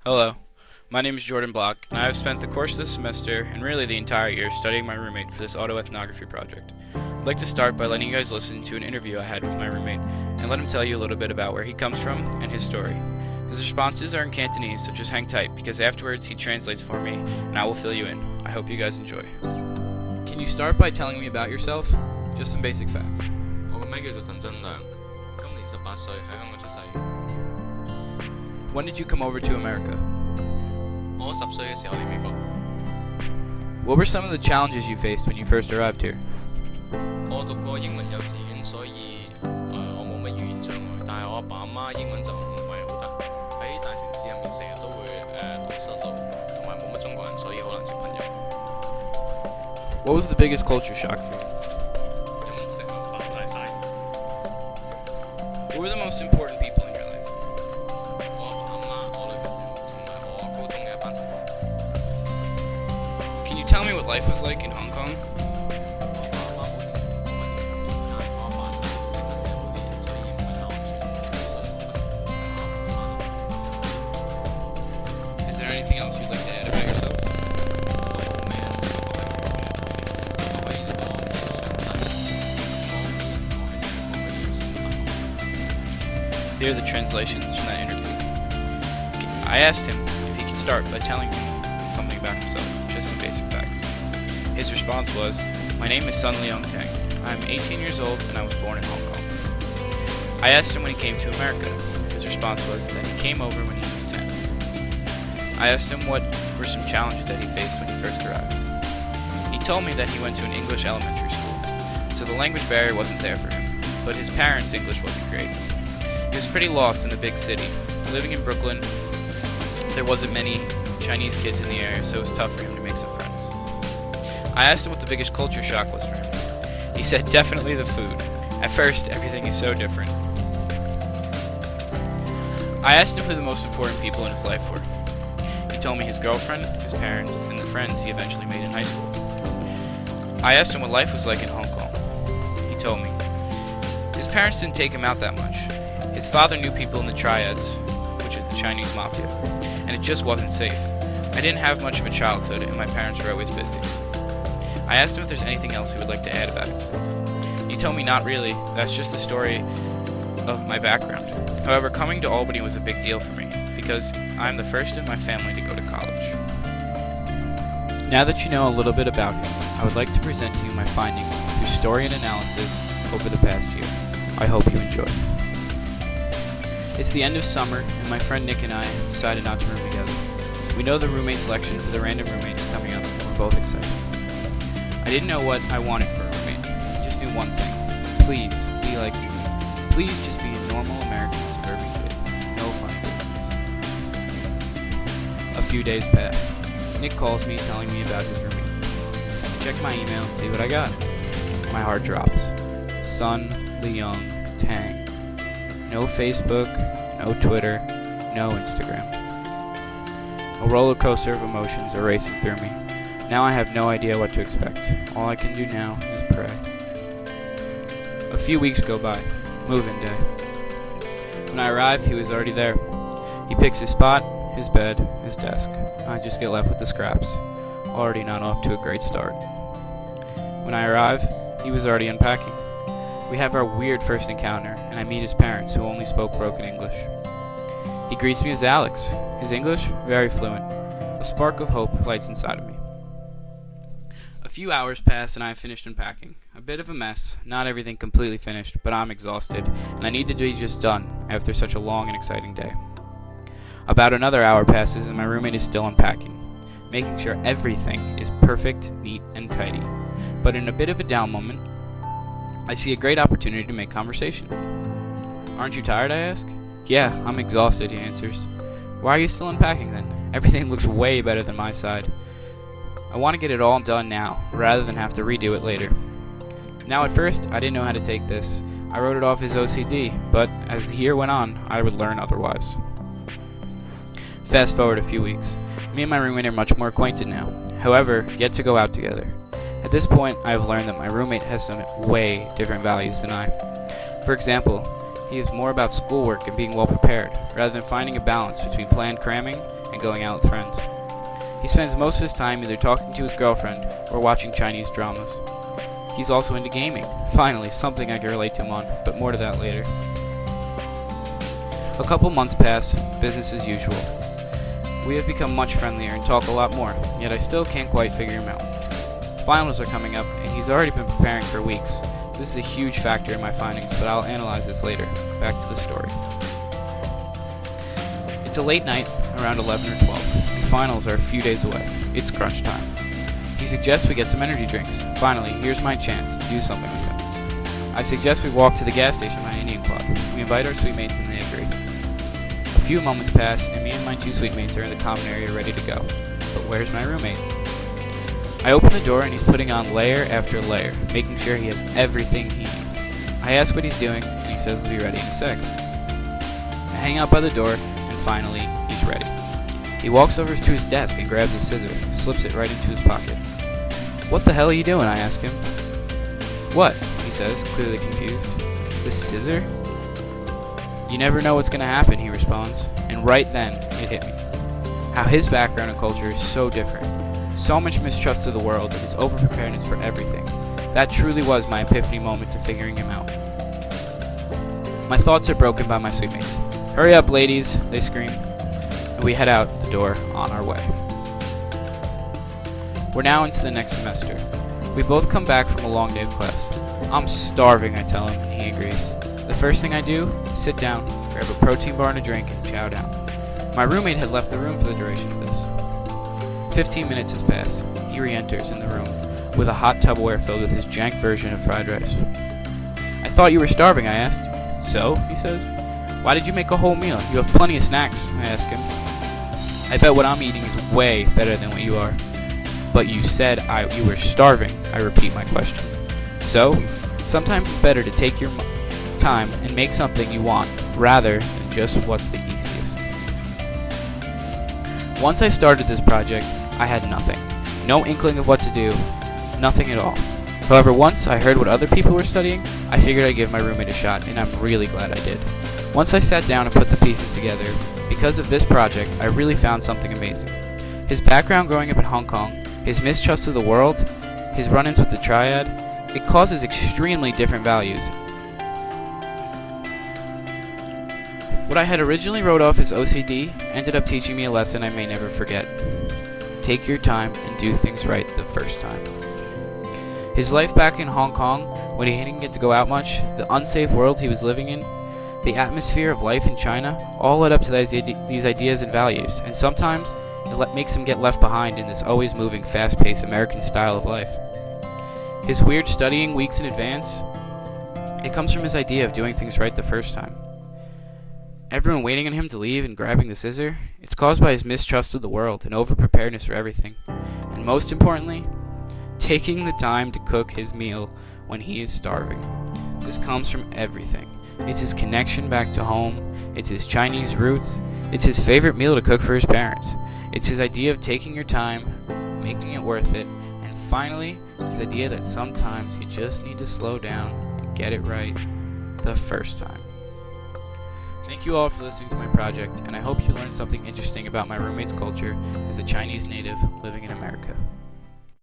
Hello, my name is Jordan Block, and I have spent the course of this semester, and really the entire year, studying my roommate for this autoethnography project. I'd like to start by letting you guys listen to an interview I had with my roommate, and let him tell you a little bit about where he comes from and his story. His responses are in Cantonese, so just hang tight, because afterwards he translates for me, and I will fill you in. I hope you guys enjoy. Can you start by telling me about yourself? Just some basic facts. 我個名叫做鄧俊良，今年18歲，喺香港出世。When did you come over to America? 我10歲嘅時候嚟美國， What were some of the challenges you faced when you first arrived here? 我讀過英文幼稚園，所以我冇乜語言障礙。但係我阿爸阿媽英文就唔係好得，喺大城市入面成日都會蕩失路，同埋冇乜中國人，所以好難識朋友。What was the biggest culture shock for you? 飲食文化大晒， Who were the most important people in your life? 我阿爸阿媽、我女朋友同埋我高中嘅一班同學。 Can you tell me what life was like in Hong Kong? 我阿媽冇乜影響，但係我阿爸就識得寫好啲嘢，所以唔會太安全，所以我覺得我 Is there anything else you'd like to add about yourself? 都冇咩試過覺得負面嘅事情，我可以呢個上大學，Here are the translations from that interview. I asked him if he could start by telling me something about himself, just some basic facts. His response was, "My name is Sun Leong Tang. I'm 18 years old and I was born in Hong Kong." I asked him when he came to America. His response was that he came over when he was 10. I asked him what were some challenges that he faced when he first arrived. He told me that he went to an English elementary school, so the language barrier wasn't there for him, but his parents' English wasn't great. He was pretty lost in the big city. Living in Brooklyn, there wasn't many Chinese kids in the area, so it was tough for him to make some friends. I asked him what the biggest culture shock was for him. He said definitely the food. At first, everything is so different. I asked him who the most important people in his life were. He told me his girlfriend, his parents, and the friends he eventually made in high school. I asked him what life was like in Hong Kong. He told me. His parents didn't take him out that much. His father knew people in the triads, which is the Chinese mafia, and it just wasn't safe. I didn't have much of a childhood, and my parents were always busy. I asked him if there's anything else he would like to add about himself. He told me not really, that's just the story of my background. However, coming to Albany was a big deal for me, because I'm the first in my family to go to college. Now that you know a little bit about him, I would like to present to you my findings through story and analysis over the past year. I hope you enjoy. It's the end of summer, and my friend Nick and I decided not to room together. We know the roommate selection for the random roommate is coming up, and we're both excited. I didn't know what I wanted for a roommate. I just knew one thing. Please, be like you. Please just be a normal American suburban kid. No fun business. A few days pass. Nick calls me telling me about his roommate. I check my email and see what I got. My heart drops. Sun Leong Tang. No Facebook, no Twitter, no Instagram. A roller coaster of emotions are racing through me. Now I have no idea what to expect. All I can do now is pray. A few weeks go by. Move-in day. When I arrive, he was already there. He picks his spot, his bed, his desk. I just get left with the scraps. Already not off to a great start. When I arrive, he was already unpacking. We have our weird first encounter, and I meet his parents, who only spoke broken English. He greets me as Alex. His English, very fluent. A spark of hope lights inside of me. A few hours pass, and I have finished unpacking. A bit of a mess, not everything completely finished, but I'm exhausted, and I need to be just done after such a long and exciting day. About another hour passes, and my roommate is still unpacking, making sure everything is perfect, neat, and tidy. But in a bit of a down moment, I see a great opportunity to make conversation. "Aren't you tired?" I ask. "Yeah, I'm exhausted," he answers. "Why are you still unpacking then? Everything looks way better than my side. I want to get it all done now, rather than have to redo it later." Now at first, I didn't know how to take this. I wrote it off as OCD, but as the year went on, I would learn otherwise. Fast forward a few weeks. Me and my roommate are much more acquainted now. However, yet to go out together. At this point, I have learned that my roommate has some way different values than I. For example, he is more about schoolwork and being well prepared, rather than finding a balance between planned cramming and going out with friends. He spends most of his time either talking to his girlfriend or watching Chinese dramas. He's also into gaming. Finally, something I can relate to him on, but more to that later. A couple months pass, business as usual. We have become much friendlier and talk a lot more, yet I still can't quite figure him out. Finals are coming up, and he's already been preparing for weeks. This is a huge factor in my findings, but I'll analyze this later. Back to the story. It's a late night, around 11 or 12, and finals are a few days away. It's crunch time. He suggests we get some energy drinks. Finally, here's my chance to do something with him. I suggest we walk to the gas station by Indian Club. We invite our suite mates and they agree. A few moments pass, and me and my two suite mates are in the common area ready to go. But where's my roommate? I open the door and he's putting on layer after layer, making sure he has everything he needs. I ask what he's doing, and he says he'll be ready in a sec. I hang out by the door, and finally, he's ready. He walks over to his desk and grabs a scissor, slips it right into his pocket. "What the hell are you doing?" I ask him. "What?" he says, clearly confused. "The scissor?" "You never know what's going to happen," he responds. And right then, it hit me. How his background and culture is so different. So much mistrust of the world and his over-preparedness for everything. That truly was my epiphany moment to figuring him out. My thoughts are broken by my suite mates. "Hurry up, ladies," they scream. And we head out the door on our way. We're now into the next semester. We both come back from a long day of class. "I'm starving," I tell him, and he agrees. The first thing I do, sit down, grab a protein bar and a drink, and chow down. My roommate had left the room for the duration of this. 15 minutes has passed. He re-enters in the room with a hot Tupperware filled with his jank version of fried rice. "I thought you were starving," I asked. "So?" he says. "Why did you make a whole meal? You have plenty of snacks," I ask him. "I bet what I'm eating is way better than what you are." "But you said you were starving," I repeat my question. So, sometimes it's better to take your time and make something you want, rather than just what's the easiest. Once I started this project, I had nothing. No inkling of what to do, nothing at all. However, once I heard what other people were studying, I figured I'd give my roommate a shot, and I'm really glad I did. Once I sat down and put the pieces together, because of this project, I really found something amazing. His background growing up in Hong Kong, his mistrust of the world, his run-ins with the triad, it causes extremely different values. What I had originally wrote off as OCD ended up teaching me a lesson I may never forget. Take your time and do things right the first time. His life back in Hong Kong, when he didn't get to go out much, the unsafe world he was living in, the atmosphere of life in China, all led up to these ideas and values, and sometimes it makes him get left behind in this always moving, fast-paced American style of life. His weird studying weeks in advance, it comes from his idea of doing things right the first time. Everyone waiting on him to leave and grabbing the scissor, it's caused by his mistrust of the world and over-preparedness for everything. And most importantly, taking the time to cook his meal when he is starving. This comes from everything. It's his connection back to home, it's his Chinese roots, it's his favorite meal to cook for his parents. It's his idea of taking your time, making it worth it, and finally, his idea that sometimes you just need to slow down and get it right the first time. Thank you all for listening to my project, and I hope you learned something interesting about my roommate's culture as a Chinese native living in America.